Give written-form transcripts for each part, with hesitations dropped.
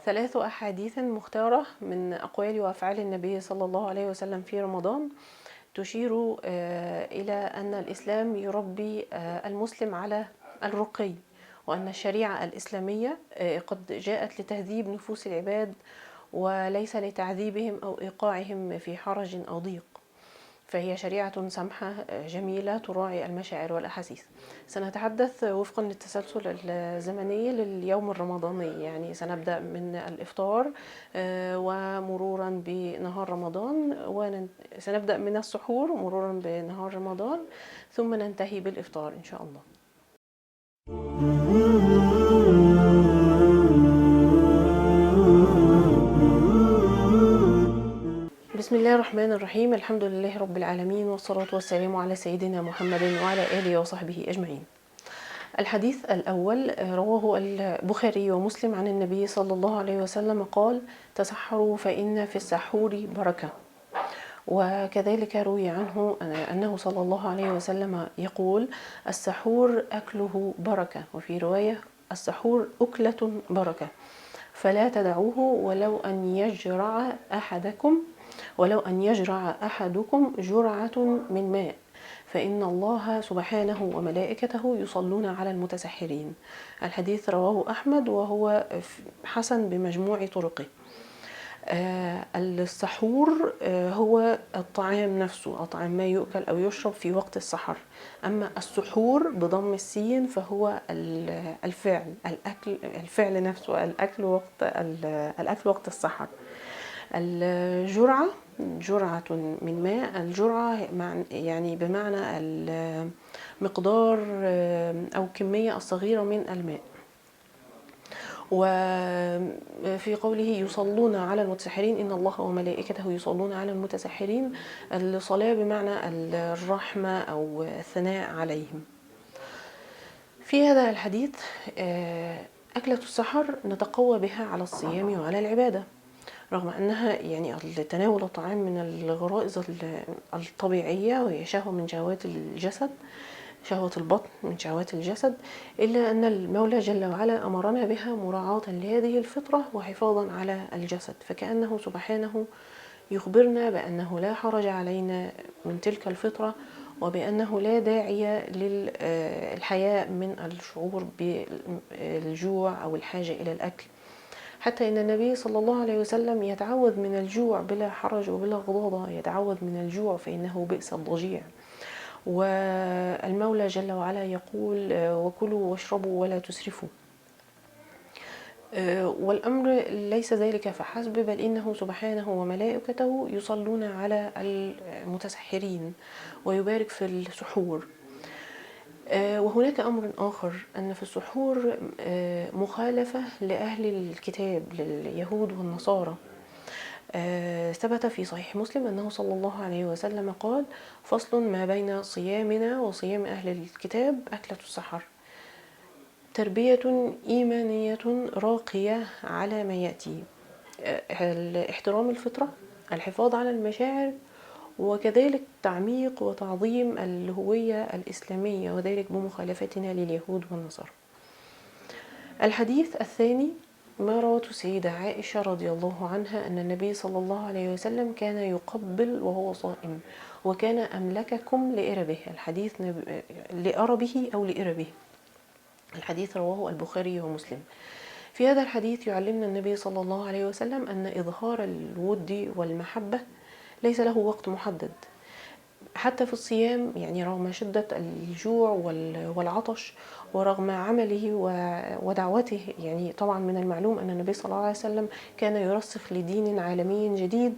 3 أحاديث مختارة من أقوال وأفعال النبي صلى الله عليه وسلم في رمضان تشير إلى أن الإسلام يربي المسلم على الرقي، وأن الشريعة الإسلامية قد جاءت لتهذيب نفوس العباد وليس لتعذيبهم أو إيقاعهم في حرج أو ضيق، فهي شريعة سمحة جميلة تراعي المشاعر والأحاسيس. سنتحدث وفقا للتسلسل الزمني لليوم الرمضاني، يعني سنبدأ من الإفطار ومرورا بنهار رمضان، وسنبدأ من السحور مرورا بنهار رمضان، ثم ننتهي بالإفطار إن شاء الله. بسم الله الرحمن الرحيم. الحمد لله رب العالمين، والصلاة والسلام على سيدنا محمد وعلى آله وصحبه أجمعين. الحديث الأول رواه البخاري ومسلم عن النبي صلى الله عليه وسلم قال: تسحروا فإن في السحور بركة. وكذلك روي عنه أنه صلى الله عليه وسلم يقول: السحور أكله بركة، وفي رواية: السحور أكلة بركة، فلا تدعوه ولو أن يجرع أحدكم جرعة من ماء، فإن الله سبحانه وملائكته يصلون على المتسحرين. الحديث رواه أحمد وهو حسن بمجموع طرقه. السحور هو الطعام نفسه، الطعام ما يؤكل أو يشرب في وقت السحر. أما السحور بضم السين فهو الفعل نفسه، الأكل وقت السحر. الجرعة جرعة من ماء، الجرعة يعني بمعنى المقدار أو كمية الصغيرة من الماء. وفي قوله يصلون على المتسحرين، إن الله وملائكته يصلون على المتسحرين، الصلاة بمعنى الرحمة أو الثناء عليهم. في هذا الحديث أكلة السحر نتقوى بها على الصيام وعلى العبادة، رغم أنها يعني تناول الطعام من الغرائز الطبيعية، وهي شهوة من شهوات الجسد، شهوة البطن من شهوات الجسد، إلا أن المولى جل وعلا أمرنا بها مراعاة لهذه الفطرة وحفاظا على الجسد، فكأنه سبحانه يخبرنا بأنه لا حرج علينا من تلك الفطرة، وبأنه لا داعي للحياء من الشعور بالجوع أو الحاجة إلى الأكل، حتى إن النبي صلى الله عليه وسلم يتعوذ من الجوع بلا حرج وبلا غضاضة، يتعوذ من الجوع فإنه بئس الضجيع. والمولى جل وعلا يقول: وكلوا واشربوا ولا تسرفوا. والأمر ليس ذلك فحسب، بل إنه سبحانه وملائكته يصلون على المتسحرين ويبارك في السحور. وهناك أمر آخر، أن في السحور مخالفة لأهل الكتاب، لليهود والنصارى. ثبت في صحيح مسلم أنه صلى الله عليه وسلم قال: فصل ما بين صيامنا وصيام أهل الكتاب أكلة السحر، تربية إيمانية راقية على ما يأتي، احترام الفطرة، الحفاظ على المشاعر، وكذلك تعميق وتعظيم الهوية الإسلامية، وذلك بمخالفتنا لليهود والنصارى. الحديث الثاني ما روته السيدة عائشة رضي الله عنها أن النبي صلى الله عليه وسلم كان يقبل وهو صائم، وكان أملككم لإربه. الحديث لأربه أو لإربه. الحديث رواه البخاري ومسلم. في هذا الحديث يعلمنا النبي صلى الله عليه وسلم أن إظهار الود والمحبة ليس له وقت محدد، حتى في الصيام، يعني رغم شدة الجوع والعطش ورغم عمله ودعوته. يعني طبعا من المعلوم أن النبي صلى الله عليه وسلم كان يرسخ لدين عالمي جديد،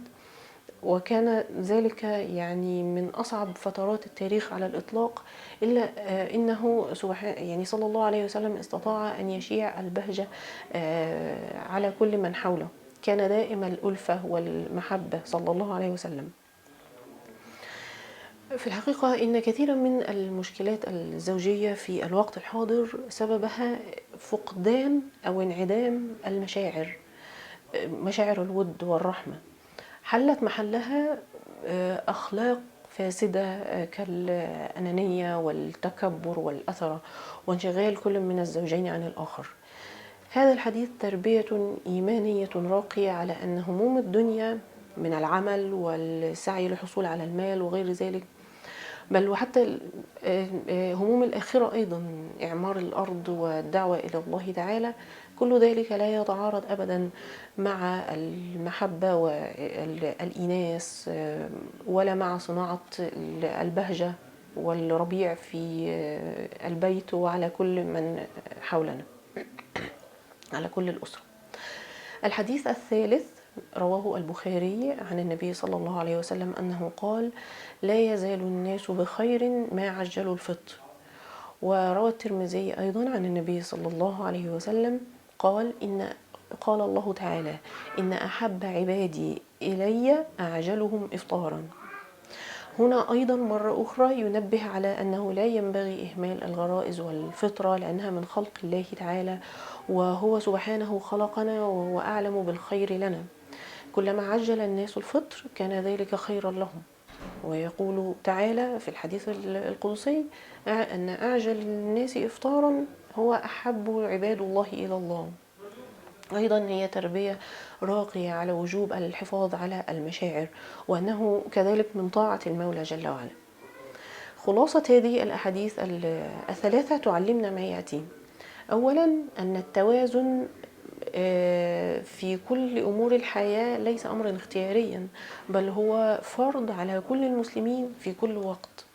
وكان ذلك يعني من أصعب فترات التاريخ على الإطلاق، إلا إنه يعني صلى الله عليه وسلم استطاع أن يشيع البهجة على كل من حوله، كان دائم الألفة والمحبة صلى الله عليه وسلم. في الحقيقة إن كثيرا من المشكلات الزوجية في الوقت الحاضر سببها فقدان أو انعدام المشاعر، مشاعر الود والرحمة، حلت محلها أخلاق فاسدة كالأنانية والتكبر والأثرة وانشغال كل من الزوجين عن الآخر. هذا الحديث تربية إيمانية راقية على أن هموم الدنيا من العمل والسعي للحصول على المال وغير ذلك، بل وحتى هموم الآخرة أيضا، إعمار الأرض والدعوة إلى الله تعالى، كل ذلك لا يتعارض أبدا مع المحبة والإناث، ولا مع صناعة البهجة والربيع في البيت وعلى كل من حولنا، على كل الأسرة. الحديث الثالث رواه البخاري عن النبي صلى الله عليه وسلم أنه قال: لا يزال الناس بخير ما عجلوا الفطر. وروى الترمذي أيضا عن النبي صلى الله عليه وسلم قال الله تعالى: إن أحب عبادي إلي أعجلهم إفطارا. هنا أيضا مرة أخرى ينبه على أنه لا ينبغي إهمال الغرائز والفطرة، لأنها من خلق الله تعالى، وهو سبحانه خلقنا وهو أعلم بالخير لنا. كلما عجل الناس الفطر كان ذلك خيرا لهم. ويقول تعالى في الحديث القدسي أن أعجل الناس إفطارا هو أحب عباد الله إلى الله. أيضا هي تربية راقية على وجوب الحفاظ على المشاعر، وأنه كذلك من طاعة المولى جل وعلا. خلاصة هذه الأحاديث الثلاثة تعلمنا ما يأتي: أولا أن التوازن في كل أمور الحياة ليس أمرا اختياريا، بل هو فرض على كل المسلمين في كل وقت.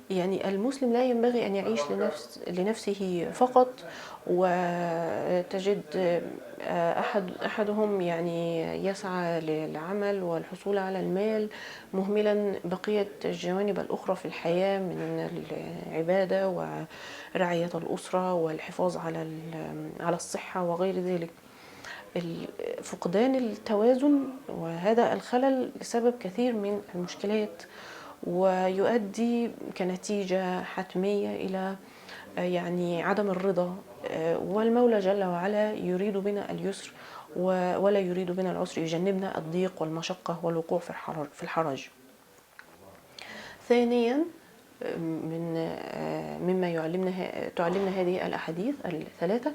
يعني المسلم لا ينبغي أن يعيش لنفسه فقط، وتجد أحدهم يعني يسعى للعمل والحصول على المال، مهملا بقية الجوانب الأخرى في الحياة من العبادة ورعاية الأسرة والحفاظ على الصحة وغير ذلك. فقدان التوازن وهذا الخلل لسبب كثير من المشكلات، ويؤدي كنتيجة حتمية إلى يعني عدم الرضا. والمولى جل وعلا يريد بنا اليسر ولا يريد بنا العسر، يجنبنا الضيق والمشقة والوقوع في الحرج. ثانيا مما تعلمنا هذه الأحاديث الثلاثة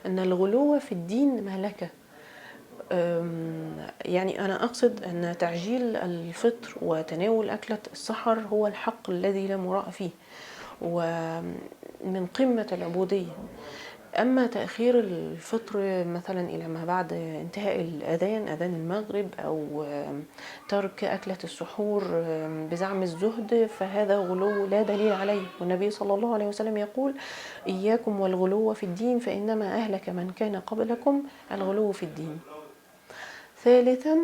أن الغلو في الدين مهلكة. يعني أنا أقصد أن تعجيل الفطر وتناول أكلة السحر هو الحق الذي لا مراء فيه ومن قمة العبودية. أما تأخير الفطر مثلا إلى ما بعد انتهاء أذان المغرب، أو ترك أكلة السحور بزعم الزهد، فهذا غلو لا دليل عليه. والنبي صلى الله عليه وسلم يقول: إياكم والغلو في الدين فإنما أهلك من كان قبلكم الغلو في الدين. ثالثا،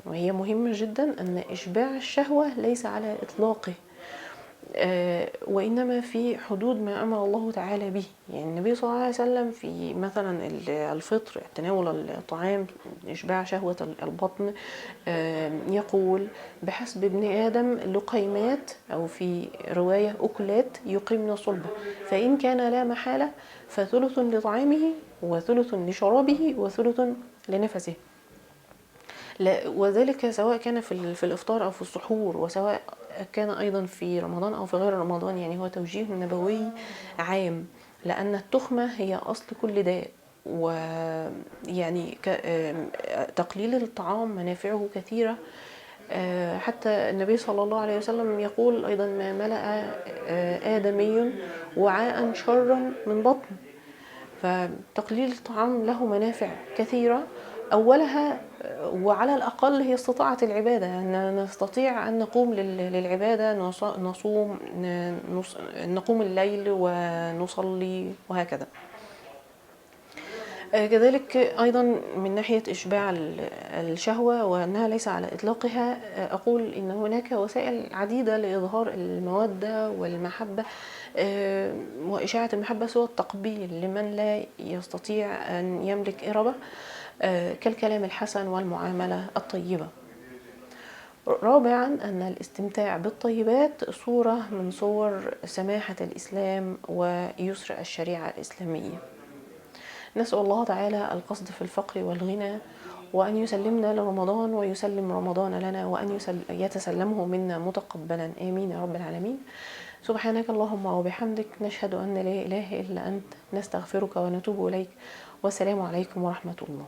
وهي مهمة جدا، أن إشباع الشهوة ليس على إطلاقه، وإنما في حدود ما أمر الله تعالى به. يعني النبي صلى الله عليه وسلم في مثلا الفطر، تناول الطعام، إشباع شهوة البطن، يقول: بحسب ابن آدم لقيمات، أو في رواية أكلات يقيمن صلبه، فإن كان لا محالة فثلث لطعامه وثلث لشرابه وثلث لنفسه. وذلك سواء كان في الإفطار أو في السحور، وسواء كان أيضا في رمضان أو في غير رمضان. يعني هو توجيه نبوي عام، لأن التخمة هي أصل كل داء. ويعني تقليل الطعام منافعه كثيرة. حتى النبي صلى الله عليه وسلم يقول أيضا: ما ملأ آدمي وعاء شرا من بطن. فتقليل الطعام له منافع كثيرة، أولها وعلى الأقل هي استطاعة العبادة، أن نستطيع أن نقوم للعبادة، نصوم، نقوم الليل ونصلي وهكذا. كذلك أيضا من ناحية إشباع الشهوة وأنها ليس على إطلاقها، أقول إن هناك وسائل عديدة لإظهار المودة والمحبة وإشاعة المحبة، سوى التقبيل لمن لا يستطيع أن يملك إربة، كالكلام الحسن والمعاملة الطيبة. رابعا أن الاستمتاع بالطيبات صورة من صور سماحة الإسلام ويسر الشريعة الإسلامية. نسأل الله تعالى القصد في الفقر والغنى، وأن يسلمنا لرمضان ويسلم رمضان لنا، وأن يتسلمه منا متقبلا، آمين يا رب العالمين. سبحانك اللهم وبحمدك، نشهد أن لا إله إلا أنت، نستغفرك ونتوب إليك. والسلام عليكم ورحمة الله.